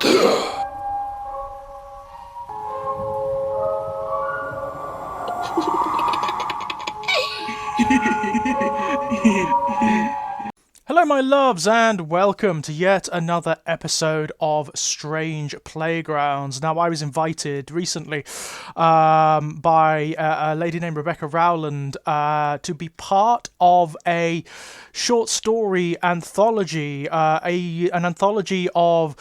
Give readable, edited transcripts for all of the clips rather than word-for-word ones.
Hello my loves and welcome to yet another episode of Strange Playgrounds. Now I was invited recently by a lady named Rebecca Rowland to be part of a short story anthology, an anthology of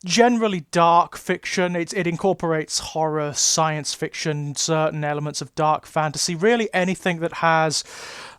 generally dark fiction. It incorporates horror, science fiction, certain elements of dark fantasy, really anything that has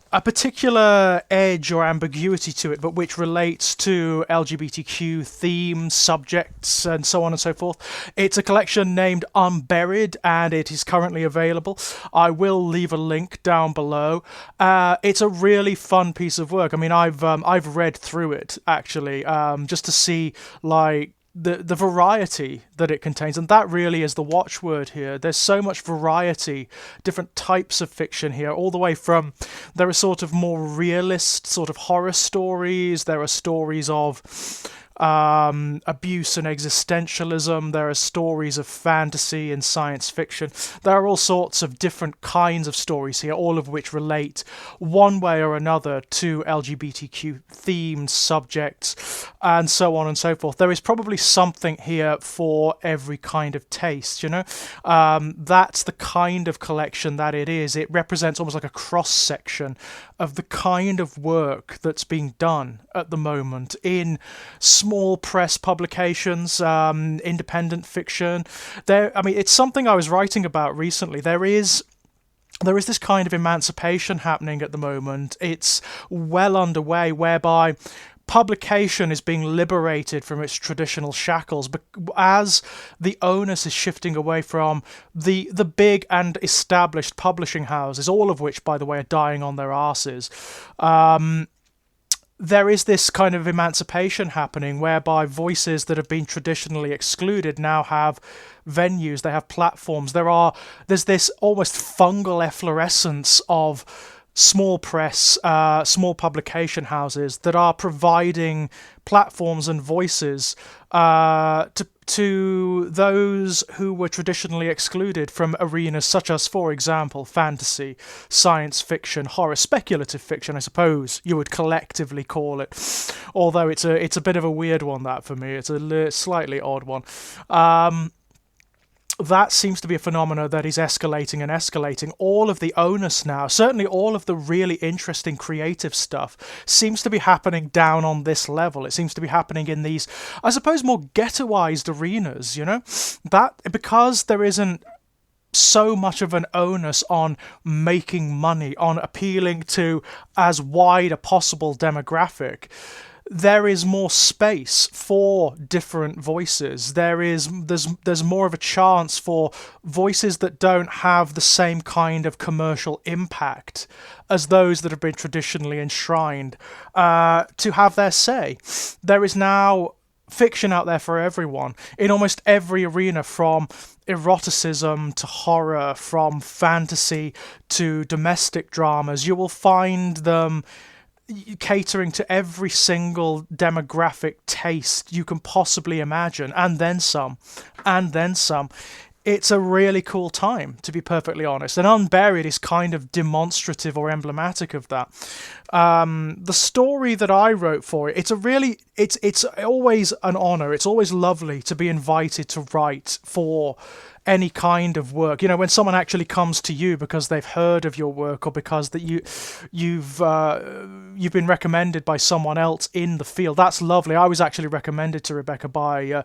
a particular edge or ambiguity to it, but which relates to LGBTQ themes, subjects, and so on and so forth. It's a collection named Unburied, and it is currently available. I will leave a link down below. It's a really fun piece of work. I mean, I've read through it actually, just to see like the variety that it contains, and that really is the watchword here. There's so much variety, different types of fiction here, all the way from there are sort of more realist sort of horror stories, there are stories of abuse and existentialism, there are stories of fantasy and science fiction. There are all sorts of different kinds of stories here, all of which relate one way or another to LGBTQ themed subjects and so on and so forth. There is probably something here for every kind of taste, you know. That's the kind of collection that it is. It represents almost like a cross-section of the kind of work that's being done at the moment in small press publications, independent fiction. It's something I was writing about recently. There is this kind of emancipation happening at the moment. It's well underway, whereby publication is being liberated from its traditional shackles, but as the onus is shifting away from the big and established publishing houses, all of which, by the way, are dying on their arses. There is this kind of emancipation happening whereby voices that have been traditionally excluded now have venues, they have platforms. There's this almost fungal efflorescence of small press, small publication houses that are providing platforms and voices to those who were traditionally excluded from arenas such as, for example, fantasy, science fiction, horror, speculative fiction, I suppose you would collectively call it. Although it's a bit of a weird one, that for me. It's a slightly odd one. That seems to be a phenomena that is escalating and escalating. All of the onus now, certainly all of the really interesting creative stuff, seems to be happening down on this level. It seems to be happening in these, I suppose, more ghettoized arenas, you know? That, because there isn't so much of an onus on making money, on appealing to as wide a possible demographic, there is more space for different voices. There's more of a chance for voices that don't have the same kind of commercial impact as those that have been traditionally enshrined to have their say. There is now fiction out there for everyone in almost every arena, from eroticism to horror, from fantasy to domestic dramas. You will find them catering to every single demographic taste you can possibly imagine, and then some. It's a really cool time, to be perfectly honest, and Unburied is kind of demonstrative or emblematic of that. The story that I wrote for it, it's always an honor. It's always lovely to be invited to write for any kind of work. You know, when someone actually comes to you because they've heard of your work, or because that you've been recommended by someone else in the field, that's lovely. I was actually recommended to Rebecca by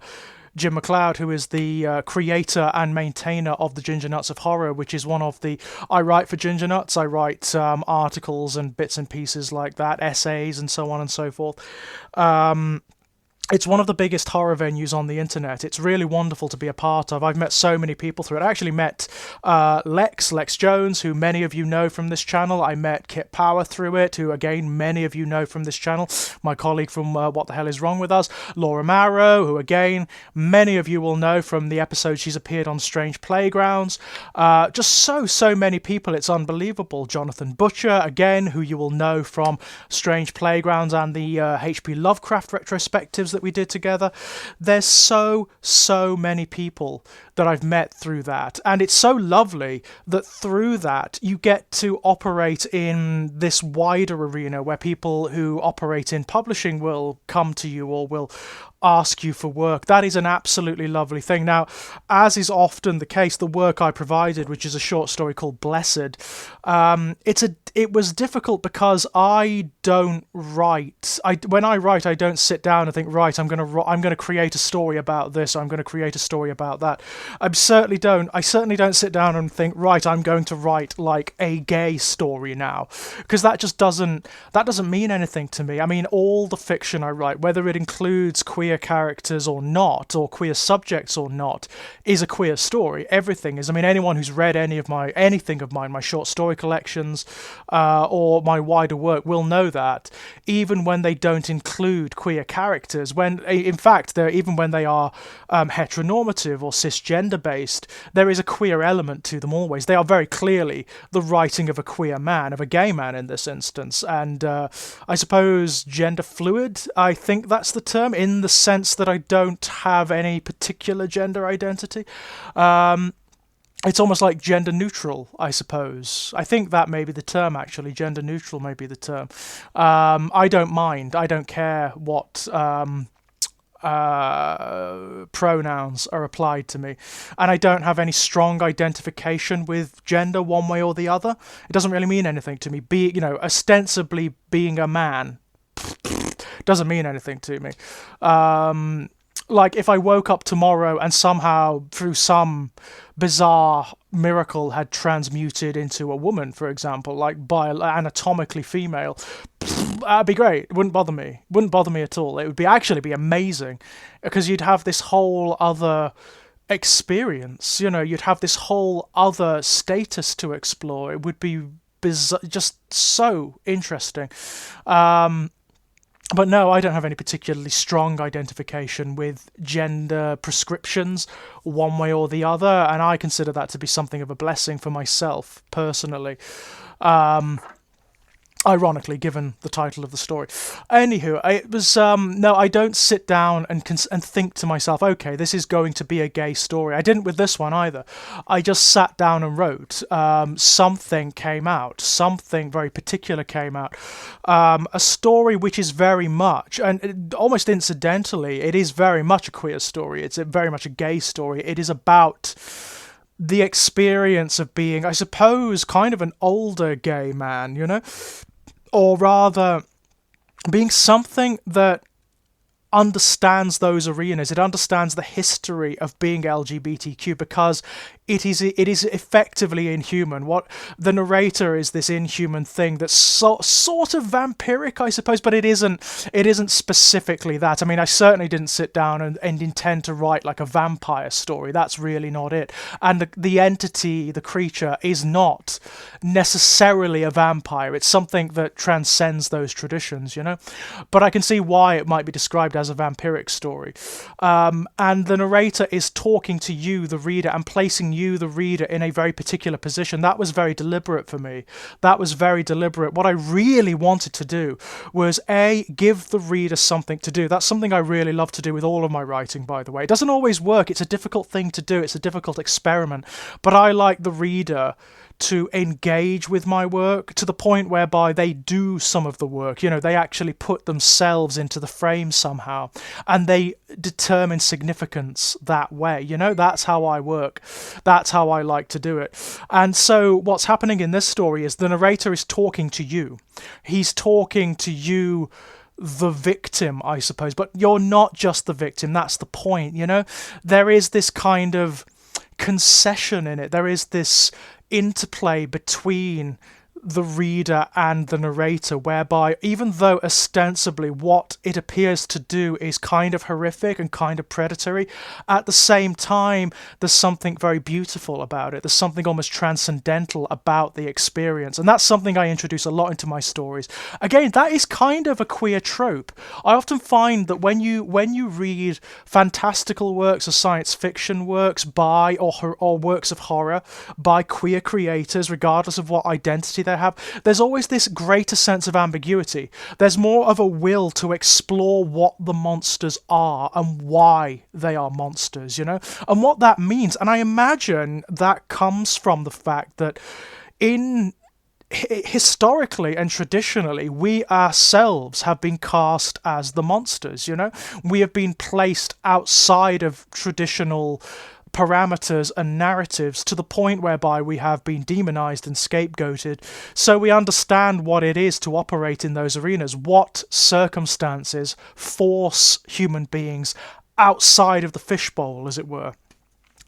Jim McLeod, who is the creator and maintainer of the Ginger Nuts of Horror, which is one of the... I write for Ginger Nuts. I write articles and bits and pieces like that, essays and so on and so forth. It's one of the biggest horror venues on the internet. It's really wonderful to be a part of. I've met so many people through it. I actually met Lex Jones, who many of you know from this channel. I met Kit Power through it, who again many of you know from this channel. My colleague from What the Hell Is Wrong With Us. Laura Marrow, who again many of you will know from the episode she's appeared on Strange Playgrounds. Just so many people. It's unbelievable. Jonathan Butcher, again, who you will know from Strange Playgrounds and the H.P. Lovecraft retrospectives that that we did together. There's so many people that I've met through that, and it's so lovely that through that you get to operate in this wider arena where people who operate in publishing will come to you or will ask you for work. That is an absolutely lovely thing. Now, as is often the case, the work I provided, which is a short story called Blessed, it was difficult because I don't write. When I write, I don't sit down and think, right, I'm going to create a story about this, or I'm going to create a story about that. I certainly don't sit down and think, right, I'm going to write like a gay story now, because that doesn't mean anything to me. I mean, all the fiction I write, whether it includes queer characters or not, or queer subjects or not, is a queer story. Everything is. I mean, anyone who's read anything of mine, my short story collections, or my wider work, will know that even when they don't include queer characters, even when they are heteronormative or cisgender based, there is a queer element to them always. They are very clearly the writing of a queer man, of a gay man in this instance, and I suppose gender fluid, I think that's the term, in the sense that I don't have any particular gender identity. It's almost like gender neutral, I suppose. I think that may be the term, actually. Gender neutral may be the term. I don't mind. I don't care what pronouns are applied to me. And I don't have any strong identification with gender one way or the other. It doesn't really mean anything to me. Ostensibly being a man doesn't mean anything to me. Like, if I woke up tomorrow and somehow, through some bizarre miracle, had transmuted into a woman, for example, like anatomically female, that'd be great. It wouldn't bother me. Wouldn't bother me at all. It would actually be amazing, because you'd have this whole other experience. You'd have this whole other status to explore. It would be bizarre, just so interesting. But no, I don't have any particularly strong identification with gender prescriptions one way or the other, and I consider that to be something of a blessing for myself, personally. Ironically, given the title of the story. Anywho, it was no, I don't sit down and think to myself, okay, this is going to be a gay story. I didn't with this one either. I just sat down and wrote. Something came out. Something very particular came out. A story which is very much, and almost incidentally, it is very much a queer story. It's very much a gay story. It is about the experience of being, I suppose, kind of an older gay man, or rather being something that understands those arenas. It understands the history of being LGBTQ, because it is effectively inhuman. What the narrator is, this inhuman thing that's sort of vampiric, I suppose, but it isn't specifically that. I mean, I certainly didn't sit down and intend to write like a vampire story. That's really not it. And the entity, the creature, is not necessarily a vampire. It's something that transcends those traditions, But I can see why it might be described as a vampiric story. And the narrator is talking to you, the reader, and placing you, the reader, in a very particular position. That was very deliberate for me. That was very deliberate. What I really wanted to do was, give the reader something to do. That's something I really love to do with all of my writing, by the way. It doesn't always work. It's a difficult thing to do. It's a difficult experiment. But I like the reader to engage with my work to the point whereby they do some of the work. They actually put themselves into the frame somehow, and they determine significance that way. That's how I work. That's how I like to do it. And so what's happening in this story is the narrator is talking to you. He's talking to you, the victim, I suppose, but you're not just the victim. That's the point. There is this kind of concession in it. There is this interplay between the reader and the narrator, whereby even though ostensibly what it appears to do is kind of horrific and kind of predatory, at the same time there's something very beautiful about it. There's something almost transcendental about the experience, and that's something I introduce a lot into my stories. Again, that is kind of a queer trope. I often find that when you read fantastical works or science fiction works by or works of horror by queer creators, regardless of what identity personality they have, there's always this greater sense of ambiguity. There's more of a will to explore what the monsters are and why they are monsters, you know, and what that means. And I imagine that comes from the fact that historically and traditionally, we ourselves have been cast as the monsters, you know? We have been placed outside of traditional parameters and narratives to the point whereby we have been demonized and scapegoated, so we understand what it is to operate in those arenas, what circumstances force human beings outside of the fishbowl, as it were,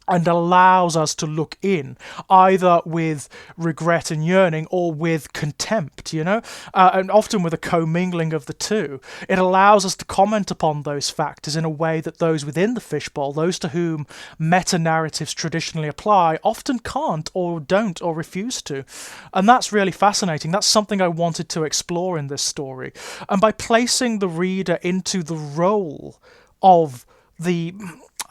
and allows us to look in, either with regret and yearning or with contempt, you know, and often with a commingling of the two. It allows us to comment upon those factors in a way that those within the fishbowl, those to whom meta-narratives traditionally apply, often can't or don't or refuse to. And that's really fascinating. That's something I wanted to explore in this story. And by placing the reader into the role of the...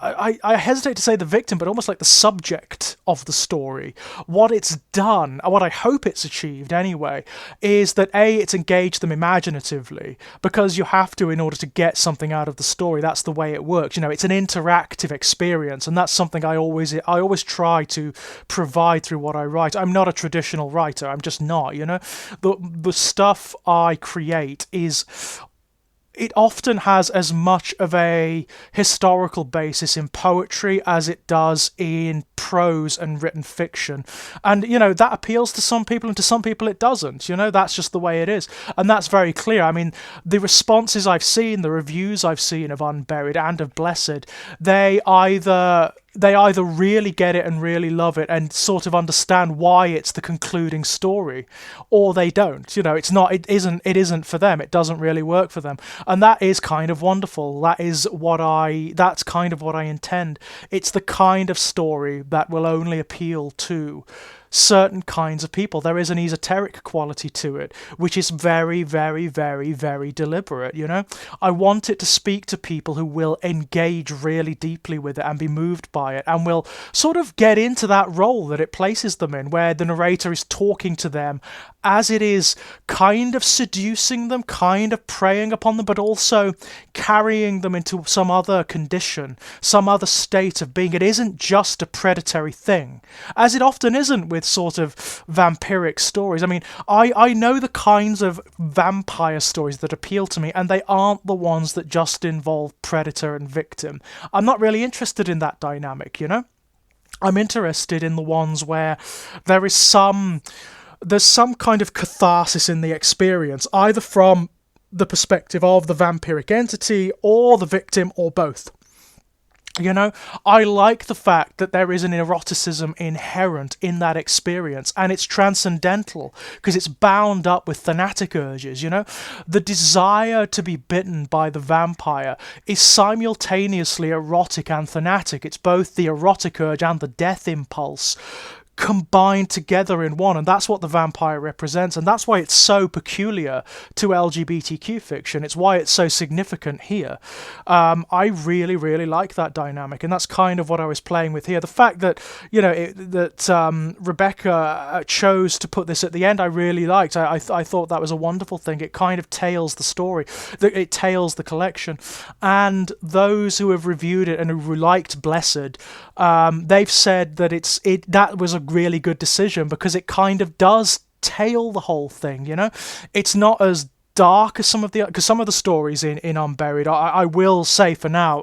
I hesitate to say the victim, but almost like the subject of the story. What it's done, and what I hope it's achieved anyway, is that A, it's engaged them imaginatively, because you have to in order to get something out of the story. That's the way it works. You know, it's an interactive experience, and that's something I always try to provide through what I write. I'm not a traditional writer. I'm just not, you know. The stuff I create is... it often has as much of a historical basis in poetry as it does in prose and written fiction. And, you know, that appeals to some people and to some people it doesn't. You know, that's just the way it is. And that's very clear. I mean, the responses I've seen, the reviews I've seen of Unburied and of Blessed, they either really get it and really love it and sort of understand why it's the concluding story, or they don't. You know, it isn't for them. It doesn't really work for them. And that is kind of wonderful. That's kind of what I intend. It's the kind of story that will only appeal to certain kinds of people. There is an esoteric quality to it, which is very, very, very, very deliberate, you know? I want it to speak to people who will engage really deeply with it and be moved by it, and will sort of get into that role that it places them in, where the narrator is talking to them as it is kind of seducing them, kind of preying upon them, but also carrying them into some other condition, some other state of being. It isn't just a predatory thing, as it often isn't with sort of vampiric stories. I mean, I know the kinds of vampire stories that appeal to me, and they aren't the ones that just involve predator and victim. I'm not really interested in that dynamic, you know? I'm interested in the ones where there's some kind of catharsis in the experience, either from the perspective of the vampiric entity or the victim, or both. You know, I like the fact that there is an eroticism inherent in that experience, and it's transcendental because it's bound up with thanatic urges, you know? The desire to be bitten by the vampire is simultaneously erotic and thanatic. It's both the erotic urge and the death impulse combined together in one, and that's what the vampire represents, and that's why it's so peculiar to LGBTQ fiction. It's why it's so significant here. I really, really like that dynamic, and that's kind of what I was playing with here. The fact that, you know, that Rebecca chose to put this at the end, I really liked. I thought that was a wonderful thing. It kind of tails the story, it tails the collection, and those who have reviewed it and who liked Blessed, they've said that that was a really good decision, because it kind of does tail the whole thing, you know? It's not as dark as some of the stories in Unburied. I will say for now,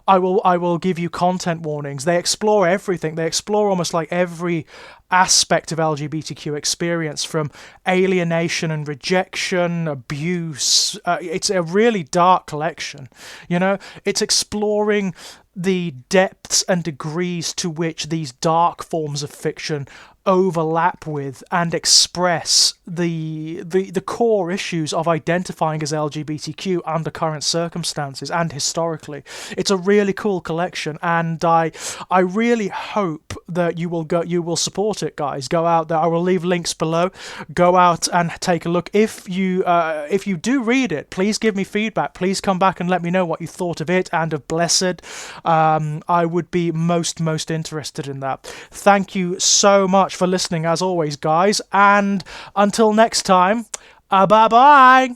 I will give you content warnings. They explore everything. They explore almost like every aspect of LGBTQ experience, from alienation and rejection, abuse. It's a really dark collection, you know? It's exploring the depths and degrees to which these dark forms of fiction overlap with and express the core issues of identifying as LGBTQ under current circumstances and historically. It's a really cool collection, and I really hope that you will support it, guys. Go out there. I will leave links below. Go out and take a look. If you do read it, please give me feedback. Please come back and let me know what you thought of it and of Blessed. I would be most interested in that. Thank you so much much for listening, as always, guys. And until next time, bye-bye.